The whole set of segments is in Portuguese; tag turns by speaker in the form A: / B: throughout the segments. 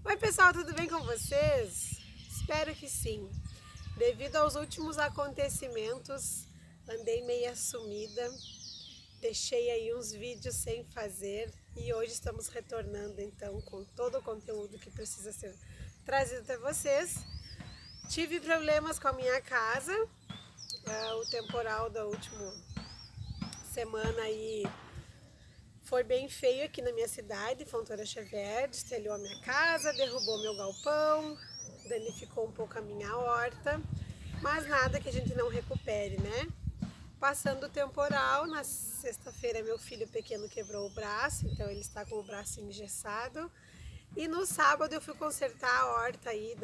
A: Oi pessoal, tudo bem com vocês? Espero que sim. Devido aos últimos acontecimentos, andei meia sumida, deixei aí uns vídeos sem fazer e hoje estamos retornando então com todo o conteúdo que precisa ser trazido até vocês. Tive problemas com a minha casa, o temporal da última semana aí foi bem feio aqui na minha cidade. Fontoura Xavier destelhou a minha casa, derrubou meu galpão, danificou um pouco a minha horta, mas nada que a gente não recupere, né? Passando o temporal, na sexta-feira meu filho pequeno quebrou o braço, então ele está com o braço engessado. E no sábado eu fui consertar a horta aí,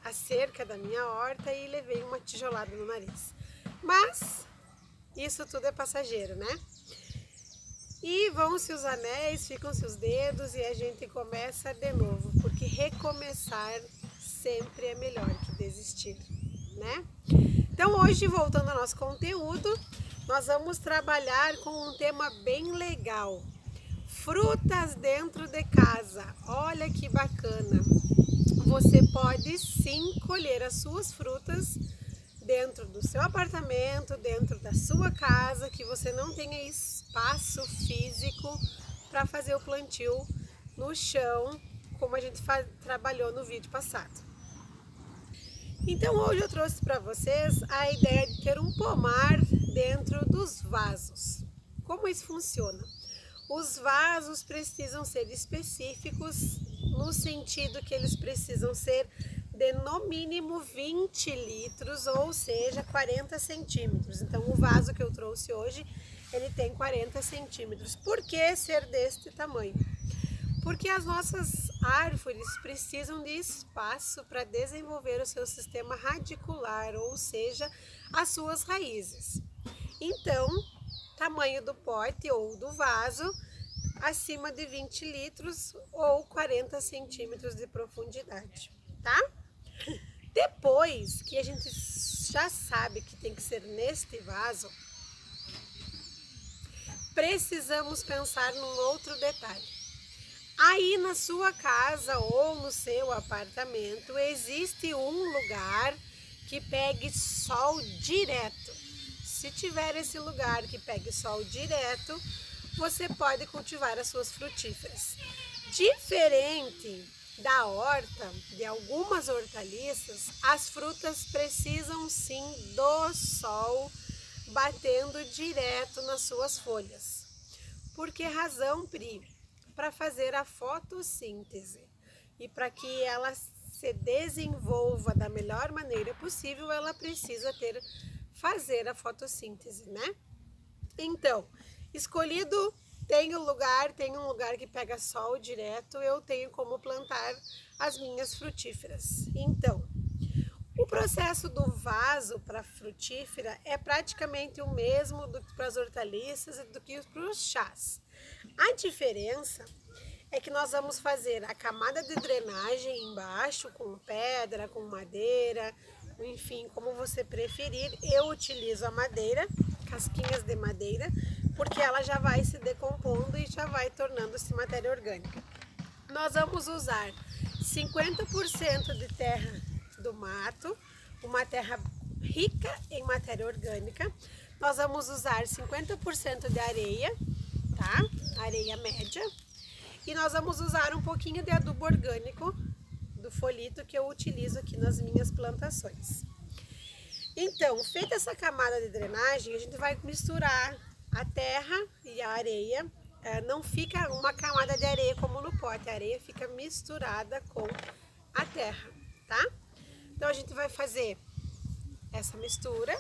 A: a cerca da minha horta e levei uma tijolada no nariz. Mas isso tudo é passageiro, né? E vão-se os anéis, ficam-se os dedos e a gente começa de novo, porque recomeçar sempre é melhor que desistir, né? Então hoje, voltando ao nosso conteúdo, nós vamos trabalhar com um tema bem legal. Frutas dentro de casa. Olha que bacana! Você pode sim colher as suas frutas dentro do seu apartamento, dentro da sua casa, que você não tenha espaço físico para fazer o plantio no chão, como a gente trabalhou no vídeo passado. Então hoje eu trouxe para vocês a ideia de ter um pomar dentro dos vasos. Como isso funciona? Os vasos precisam ser específicos no sentido que eles precisam ser de no mínimo 20 litros, ou seja, 40 centímetros. Então o vaso que eu trouxe hoje, ele tem 40 centímetros. Por que ser deste tamanho? Porque as nossas árvores precisam de espaço para desenvolver o seu sistema radicular, ou seja, as suas raízes. Então, tamanho do pote ou do vaso, acima de 20 litros ou 40 centímetros de profundidade, tá? Depois que a gente já sabe que tem que ser neste vaso, precisamos pensar num outro detalhe. Aí na sua casa ou no seu apartamento existe um lugar que pegue sol direto. Se tiver esse lugar que pegue sol direto, você pode cultivar as suas frutíferas. Diferente da horta, de algumas hortaliças, as frutas precisam sim do sol batendo direto nas suas folhas. Por que razão, Pri? Para fazer a fotossíntese. E para que ela se desenvolva da melhor maneira possível, ela precisa fazer a fotossíntese, né? Então, escolhido tem um lugar que pega sol direto, eu tenho como plantar as minhas frutíferas. Então, o processo do vaso para frutífera é praticamente o mesmo do que para as hortaliças e do que para os chás. A diferença é que nós vamos fazer a camada de drenagem embaixo, com pedra, com madeira, enfim, como você preferir. Eu utilizo a madeira, casquinhas de madeira, porque ela já vai se decompondo e já vai tornando-se matéria orgânica. Nós vamos usar 50% de terra do mato, uma terra rica em matéria orgânica. Nós vamos usar 50% de areia, tá? Areia média. E nós vamos usar um pouquinho de adubo orgânico do folito que eu utilizo aqui nas minhas plantações. Então, feita essa camada de drenagem, a gente vai misturar a terra e a areia. Não fica uma camada de areia como no pote, a areia fica misturada com a terra, tá? Então a gente vai fazer essa mistura.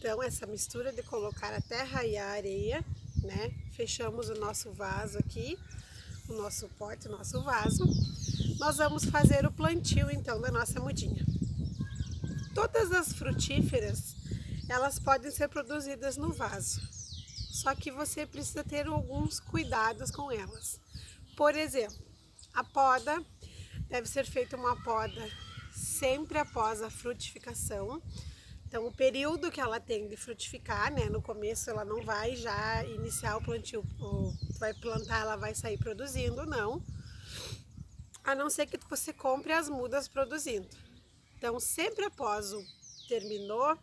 A: Então essa mistura de colocar a terra e a areia, né? Fechamos o nosso vaso aqui. o nosso pote, o nosso vaso, nós vamos fazer o plantio então da nossa mudinha. Todas as frutíferas, elas podem ser produzidas no vaso, só que você precisa ter alguns cuidados com elas. Por exemplo, a poda, deve ser feita uma poda sempre após a frutificação. Então, o período que ela tem de frutificar, né? No começo ela não vai já iniciar o plantio, vai plantar, ela vai sair produzindo, não. A não ser que você compre as mudas produzindo. Então, sempre após terminou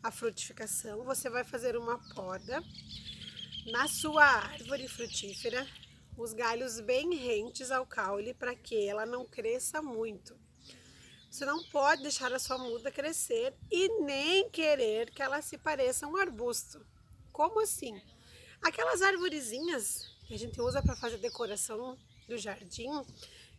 A: a frutificação, você vai fazer uma poda na sua árvore frutífera, os galhos bem rentes ao caule para que ela não cresça muito. Você não pode deixar a sua muda crescer e nem querer que ela se pareça um arbusto. Como assim? Aquelas arvorezinhas que a gente usa para fazer decoração do jardim,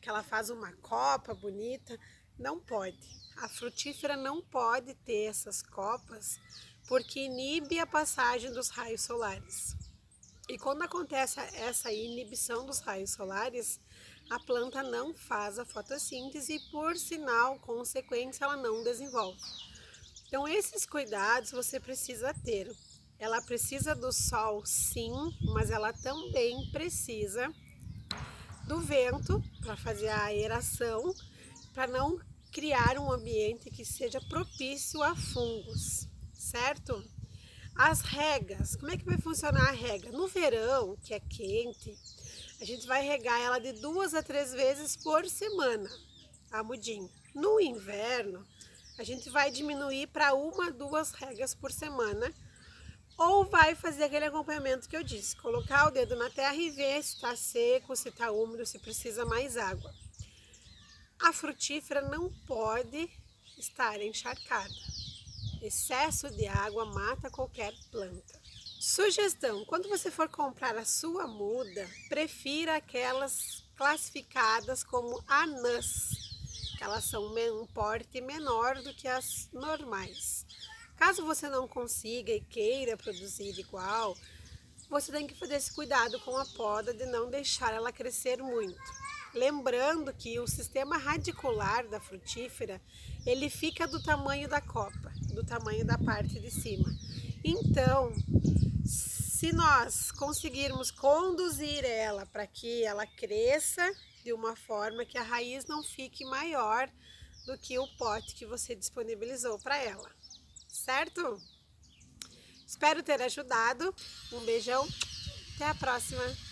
A: que ela faz uma copa bonita, não pode. A frutífera não pode ter essas copas porque inibe a passagem dos raios solares. E quando acontece essa inibição dos raios solares, a planta não faz a fotossíntese e, por sinal, consequência, ela não desenvolve. Então, esses cuidados você precisa ter. Ela precisa do sol, sim, mas ela também precisa do vento para fazer a aeração, para não criar um ambiente que seja propício a fungos, certo? As regas, como é que vai funcionar a rega? No verão, que é quente, a gente vai regar ela de 2 a 3 vezes por semana, a mudinha. No inverno, a gente vai diminuir para 1 a 2 regas por semana, ou vai fazer aquele acompanhamento que eu disse, colocar o dedo na terra e ver se está seco, se está úmido, se precisa mais água. A frutífera não pode estar encharcada. Excesso de água mata qualquer planta. Sugestão: quando você for comprar a sua muda, prefira aquelas classificadas como anãs, que elas são um porte menor do que as normais. Caso você não consiga e queira produzir igual, você tem que fazer esse cuidado com a poda de não deixar ela crescer muito. Lembrando que o sistema radicular da frutífera, ele fica do tamanho da copa, do tamanho da parte de cima. Então, se nós conseguirmos conduzir ela para que ela cresça de uma forma que a raiz não fique maior do que o pote que você disponibilizou para ela, certo? Espero ter ajudado. Um beijão, até a próxima!